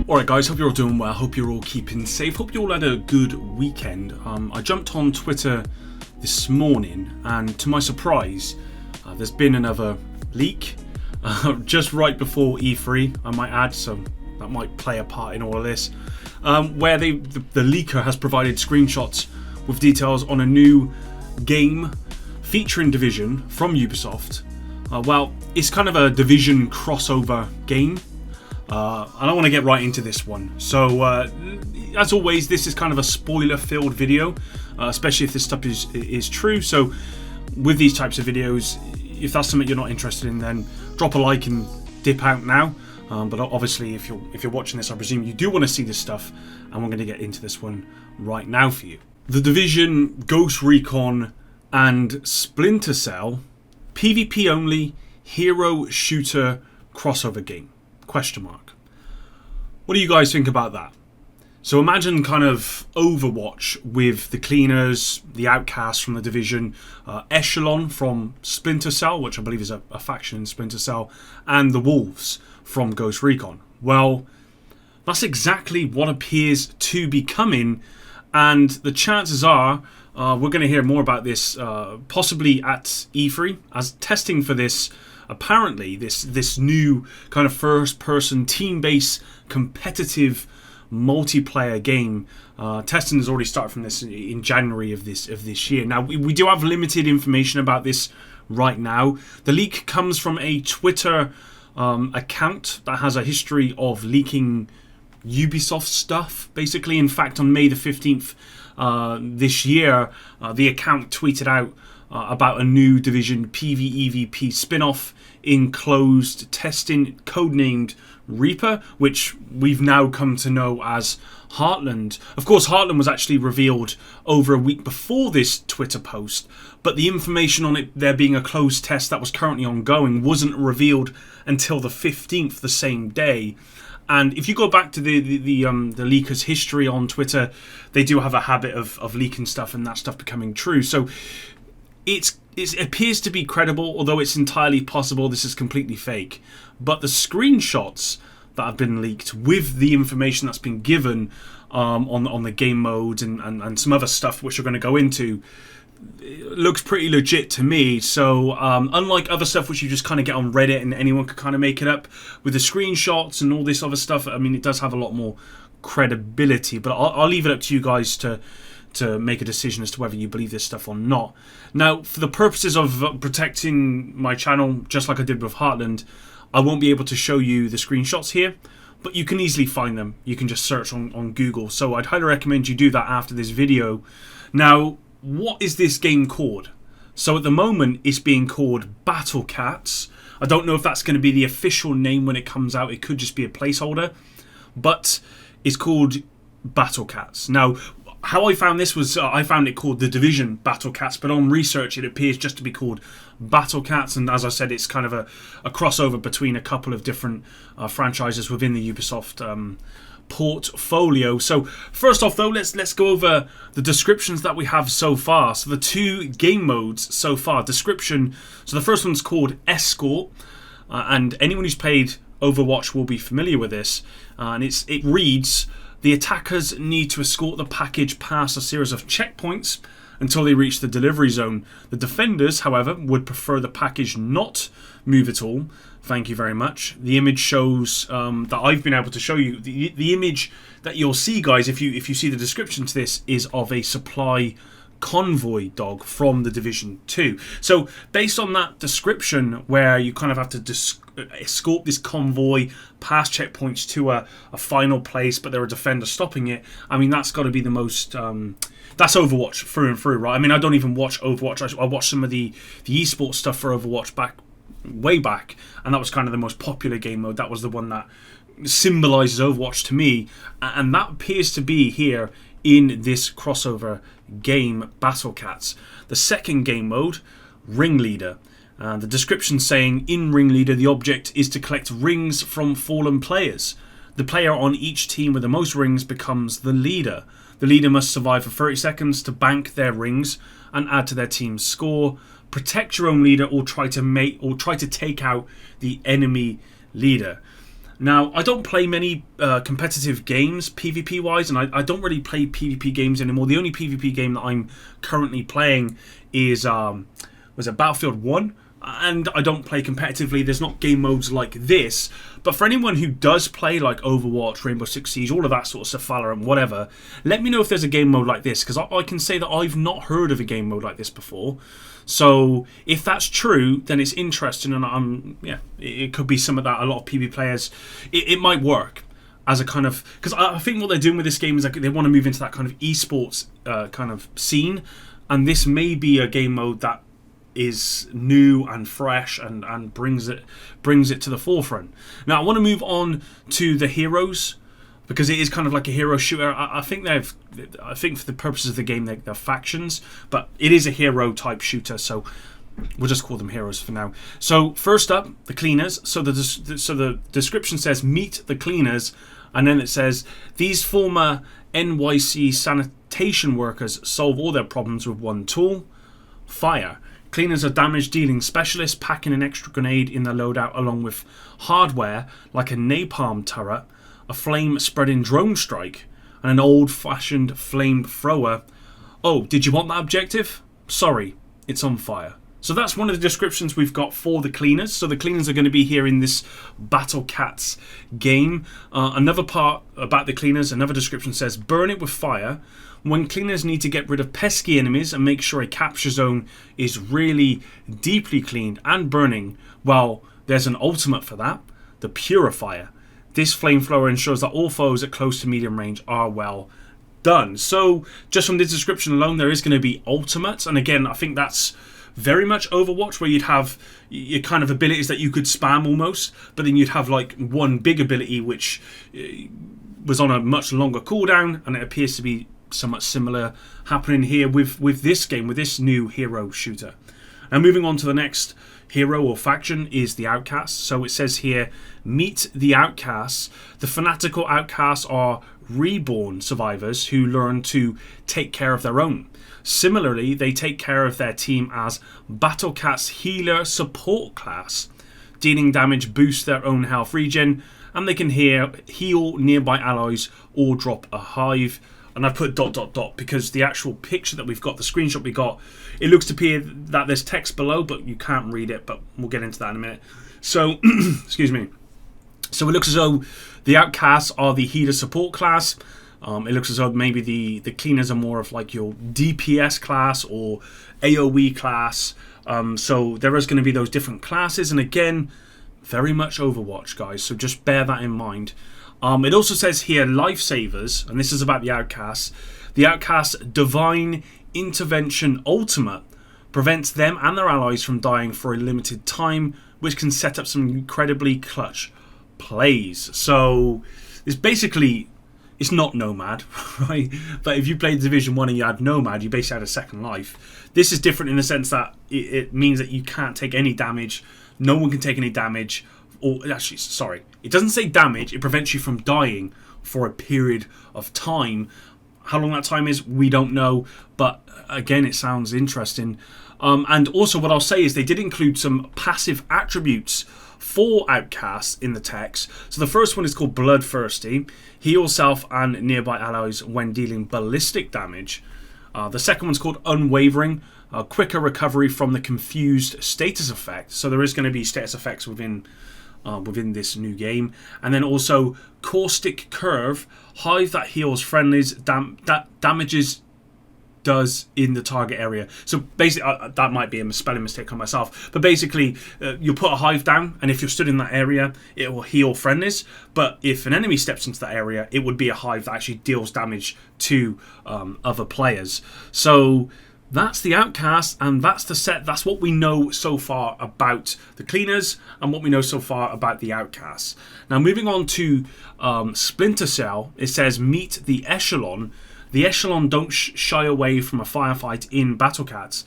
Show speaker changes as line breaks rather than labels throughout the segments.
Alright guys, hope you're all doing well, hope you're all keeping safe, hope you all had a good weekend. I jumped on Twitter this morning and to my surprise, there's been another leak just right before E3, I might add, so that might play a part in all of this, where the leaker has provided screenshots with details on a new game featuring Division from Ubisoft. Well, it's kind of a Division crossover game. And I want to get right into this one. So, as always, this is kind of a spoiler-filled video, especially if this stuff is true. So, with these types of videos, if that's something you're not interested in, then drop a like and dip out now. But obviously, if you're watching this, I presume you do want to see this stuff, and we're going to get into this one right now for you. The Division, Ghost Recon, and Splinter Cell PvP only hero shooter crossover game. Question mark. What do you guys think about that? So imagine kind of Overwatch with the Cleaners, the Outcasts from the Division, Echelon from Splinter Cell, which I believe is a faction in Splinter Cell, and the Wolves from Ghost Recon. Well, that's exactly what appears to be coming, and the chances are we're going to hear more about this possibly at E3, as testing for this. Apparently, this new kind of first-person, team-based, competitive, multiplayer game, testing has already started from this in January of this year. Now, we do have limited information about this right now. The leak comes from a Twitter account that has a history of leaking Ubisoft stuff, basically. In fact, on May the 15th this year, the account tweeted out about a new Division PvEVP spin-off in closed testing, codenamed Reaper, which we've now come to know as Heartland. Of course, Heartland was actually revealed over a week before this Twitter post, but the information on it there being a closed test that was currently ongoing wasn't revealed until the 15th, the same day. And if you go back to the leakers' history on Twitter, they do have a habit of leaking stuff and that stuff becoming true. So it appears to be credible, although it's entirely possible this is completely fake. But the screenshots that have been leaked with the information that's been given on the game modes and some other stuff which we're going to go into, it looks pretty legit to me. So unlike other stuff which you just kind of get on Reddit and anyone could kind of make it up, with the screenshots and all this other stuff, I mean, it does have a lot more credibility. But I'll leave it up to you guys to make a decision as to whether you believe this stuff or not. Now, for the purposes of protecting my channel, just like I did with Heartland, I won't be able to show you the screenshots here, but you can easily find them. You can just search on Google. So I'd highly recommend you do that after this video. Now, what is this game called? So at the moment, it's being called Battle Cats. I don't know if that's going to be the official name when it comes out. It could just be a placeholder, but it's called Battle Cats. Now, how I found this was I found it called The Division Battle Cats, but on research it appears just to be called Battle Cats, and as I said, it's kind of a crossover between a couple of different franchises within the Ubisoft portfolio. So first off though, let's go over the descriptions that we have so far. So the two game modes so far. Description, so the first one's called Escort, and anyone who's played Overwatch will be familiar with this, and it reads: the attackers need to escort the package past a series of checkpoints until they reach the delivery zone. The defenders, however, would prefer the package not move at all. Thank you very much. The image shows that I've been able to show you. The image that you'll see, guys, if you see the description to this, is of a supply convoy dog from the Division 2. So based on that description, where you kind of have to escort this convoy past checkpoints to a final place, but there are defenders stopping it, I mean, that's got to be the most that's Overwatch through and through, right? I mean, I don't even watch Overwatch. I watched some of the esports stuff for Overwatch way back, and that was kind of the most popular game mode. That was the one that symbolizes Overwatch to me, and that appears to be here in this crossover game, Battle Cats. The second game mode, Ringleader. The description saying, in Ringleader, the object is to collect rings from fallen players. The player on each team with the most rings becomes the leader. The leader must survive for 30 seconds to bank their rings and add to their team's score. Protect your own leader or try to take out the enemy leader. Now, I don't play many competitive games PvP wise, and I don't really play PvP games anymore. The only PvP game that I'm currently playing is was it Battlefield 1, and I don't play competitively. There's not game modes like this, but for anyone who does play like Overwatch, Rainbow Six Siege, all of that sort of stuff, Valorant, whatever, let me know if there's a game mode like this, because I can say that I've not heard of a game mode like this before. So if that's true, then it's interesting, and it could be some of that. A lot of PvP players, it might work as a kind of, because I think what they're doing with this game is like they want to move into that kind of esports kind of scene, and this may be a game mode that is new and fresh and brings it to the forefront. Now I want to move on to the heroes, because it is kind of like a hero shooter. I think for the purposes of the game they're factions, but it is a hero type shooter, so we'll just call them heroes for now. So first up, the cleaners. So the description says meet the cleaners, and then it says these former NYC sanitation workers solve all their problems with one tool: fire. Cleaners are damage dealing specialists packing an extra grenade in their loadout along with hardware like a napalm turret, a flame spreading drone strike, and an old fashioned flame thrower. Oh, did you want that objective? Sorry, it's on fire. So that's one of the descriptions we've got for the cleaners. So the cleaners are going to be here in this Battle Cats game. Another part about the cleaners, another description says burn it with fire. When cleaners need to get rid of pesky enemies and make sure a capture zone is really deeply cleaned and burning, well, there's an ultimate for that, the Purifier. This flamethrower ensures that all foes at close to medium range are well done. So just from this description alone, there is going to be ultimates, and again, I think that's very much Overwatch, where you'd have your kind of abilities that you could spam almost, but then you'd have like one big ability which was on a much longer cooldown, and it appears to be somewhat similar happening here with this game, with this new hero shooter. And moving on to the next hero or faction is the Outcasts. So it says here, meet the Outcasts. The fanatical Outcasts are reborn survivors who learn to take care of their own. Similarly, they take care of their team as Battle Cats healer support class. Dealing damage boosts their own health regen, and they can heal nearby allies or drop a hive. And I've put ... because the actual picture that we've got, the screenshot we got, it looks to appear that there's text below, but you can't read it, but we'll get into that in a minute. So, excuse me. So it looks as though the Outcasts are the healer support class. It looks as though maybe the cleaners are more of like your DPS class or AoE class. So there is going to be those different classes, and again, very much Overwatch, guys, so just bear that in mind. It also says here Lifesavers, and this is about the Outcasts. The Outcasts' Divine Intervention Ultimate prevents them and their allies from dying for a limited time, which can set up some incredibly clutch plays. So it's basically, it's not Nomad, right? But if you played Division 1 and you had Nomad, you basically had a second life. This is different in the sense that it means that you can't take any damage. No one can take any damage. Or actually, sorry, it doesn't say damage. It prevents you from dying for a period of time. How long that time is, we don't know. But again, it sounds interesting. And also what I'll say is they did include some passive attributes for Outcasts in the text. So the first one is called Bloodthirsty. Heal yourself and nearby allies when dealing ballistic damage. The second one's called Unwavering. Quicker recovery from the confused status effect. So there is going to be status effects within this new game. And then also Caustic Curve. Hive that heals friendlies, that damages does in the target area. So basically, that might be a spelling mistake on myself, but basically you'll put a hive down, and if you're stood in that area, it will heal friendlies. But if an enemy steps into that area, it would be a hive that actually deals damage to other players. So that's the Outcast, and that's the set. That's what we know so far about the Cleaners and what we know so far about the Outcasts. Now moving on to Splinter Cell, it says meet the Echelon. The Echelon don't shy away from a firefight in Battle Cats,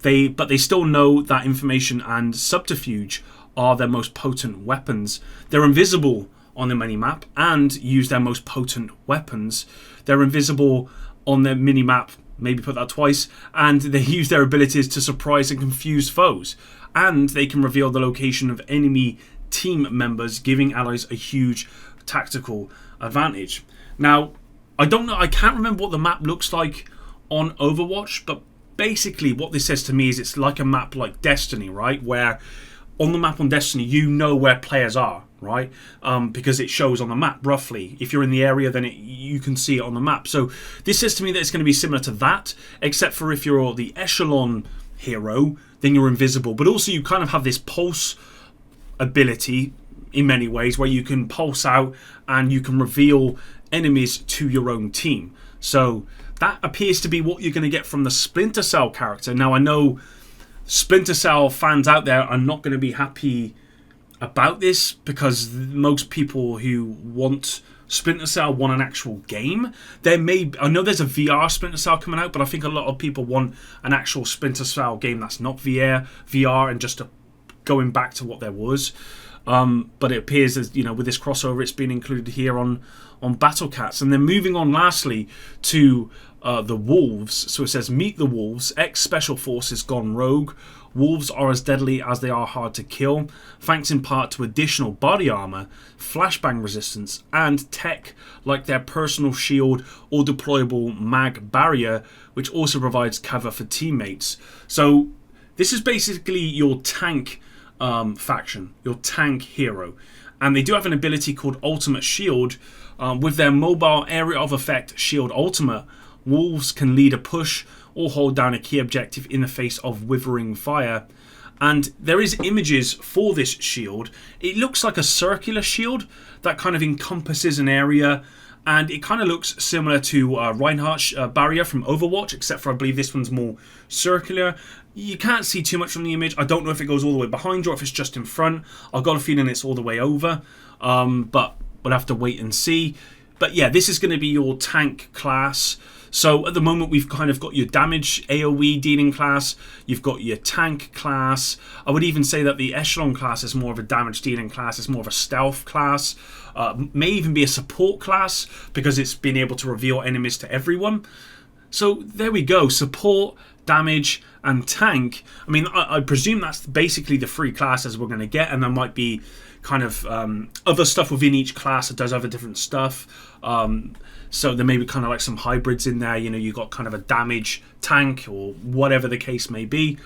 but they still know that information and subterfuge are their most potent weapons. They're invisible on the minimap and use their most potent weapons. They're invisible on their minimap, maybe put that twice, and they use their abilities to surprise and confuse foes. And they can reveal the location of enemy team members, giving allies a huge tactical advantage. Now, I don't know, I can't remember what the map looks like on Overwatch, but basically what this says to me is it's like a map like Destiny, right? Where on the map on Destiny, you know where players are, right? Because it shows on the map roughly. If you're in the area, then you can see it on the map. So this says to me that it's going to be similar to that, except for if you're the Echelon hero, then you're invisible. But also you kind of have this pulse ability in many ways where you can pulse out and you can reveal enemies to your own team. So that appears to be what you're going to get from the Splinter Cell character. Now, I know Splinter Cell fans out there are not going to be happy about this because most people who want Splinter Cell want an actual game. I know there's a VR Splinter Cell coming out, but I think a lot of people want an actual Splinter Cell game that's not VR and just going back to what there was. But it appears as, with this crossover, it's been included here on Battle Cats. And then moving on lastly to the Wolves. So it says, meet the Wolves, ex-Special Forces gone rogue. Wolves are as deadly as they are hard to kill, thanks in part to additional body armor, flashbang resistance, and tech like their personal shield or deployable mag barrier, which also provides cover for teammates. So this is basically your tank faction, your tank hero. And they do have an ability called Ultimate Shield. With their mobile area of effect Shield Ultimate, Wolves can lead a push or hold down a key objective in the face of withering fire. And there is images for this shield. It looks like a circular shield that kind of encompasses an area, and it kind of looks similar to Reinhardt's barrier from Overwatch, except for I believe this one's more circular. You can't see too much from the image. I don't know if it goes all the way behind you or if it's just in front. I've got a feeling it's all the way over, but we'll have to wait and see. But yeah, this is going to be your tank class. So at the moment, we've kind of got your damage AoE dealing class. You've got your tank class. I would even say that the Echelon class is more of a damage dealing class. It's more of a stealth class. May even be a support class because it's been able to reveal enemies to everyone. So there we go. Support, damage, and tank. I mean, I presume that's basically the three classes we're going to get. And there might be kind of other stuff within each class that does other different stuff. So there may be kind of like some hybrids in there. You've got kind of a damage tank or whatever the case may be.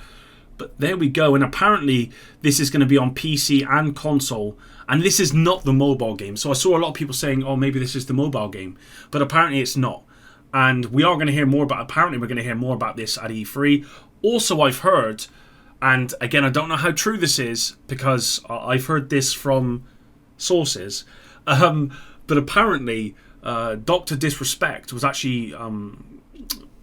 But there we go. And apparently this is going to be on PC and console. And this is not the mobile game. So I saw a lot of people saying, oh, maybe this is the mobile game. But apparently it's not. And we are going to hear more apparently we're going to hear more about this at E3. Also, I've heard, and again, I don't know how true this is because I've heard this from sources. But apparently Dr. Disrespect was actually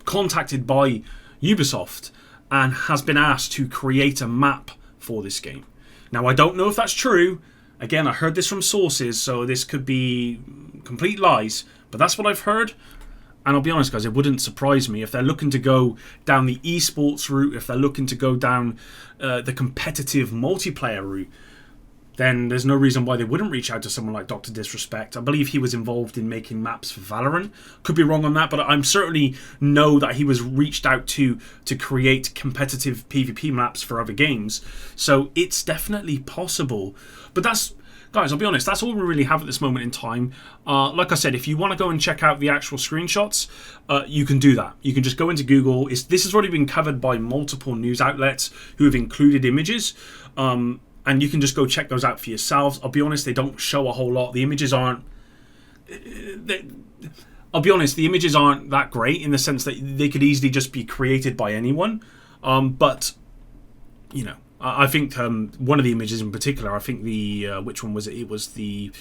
contacted by Ubisoft and has been asked to create a map for this game. Now, I don't know if that's true. Again, I heard this from sources, so this could be complete lies. But that's what I've heard. And I'll be honest, guys, it wouldn't surprise me if they're looking to go down the esports route, if they're looking to go down the competitive multiplayer route, then there's no reason why they wouldn't reach out to someone like Dr. Disrespect. I believe he was involved in making maps for Valorant. Could be wrong on that, but I'm certainly know that he was reached out to create competitive PvP maps for other games. So it's definitely possible. But that's, guys, I'll be honest, that's all we really have at this moment in time. Like I said, if you want to go and check out the actual screenshots, you can do that. You can just go into Google. This has already been covered by multiple news outlets who have included images. And you can just go check those out for yourselves. I'll be honest, they don't show a whole lot. The images aren't... I'll be honest, the images aren't that great in the sense that they could easily just be created by anyone. But, I think one of the images in particular, I think which one was it? It was the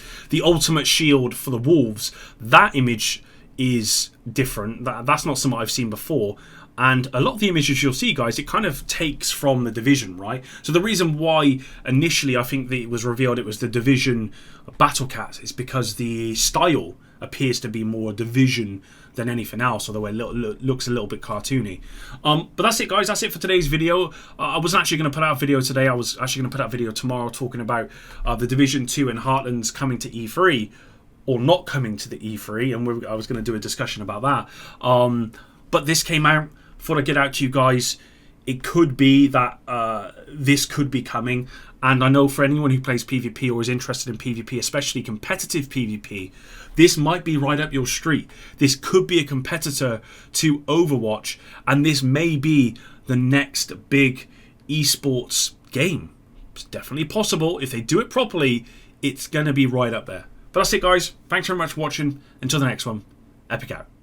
Ultimate Shield for the Wolves. That image is different. That's not something I've seen before. And a lot of the images you'll see, guys, it kind of takes from the Division, right? So the reason why initially I think that it was revealed it was the Division Battle Cat is because the style appears to be more Division than anything else, although it looks a little bit cartoony. But that's it, guys. That's it for today's video. I wasn't actually going to put out a video today. I was actually going to put out a video tomorrow talking about the Division 2 and Heartlands coming to E3, or not coming to the E3, and I was going to do a discussion about that. But this came out. Thought I'd get out to you guys. It could be that this could be coming, And I know for anyone who plays PvP or is interested in PvP, especially competitive PvP, this might be right up your street. This could be a competitor to Overwatch, and this may be the next big esports game. It's definitely possible. If they do it properly, it's going to be right up there. But that's it, guys. Thanks very much for watching. Until the next one, Epic out.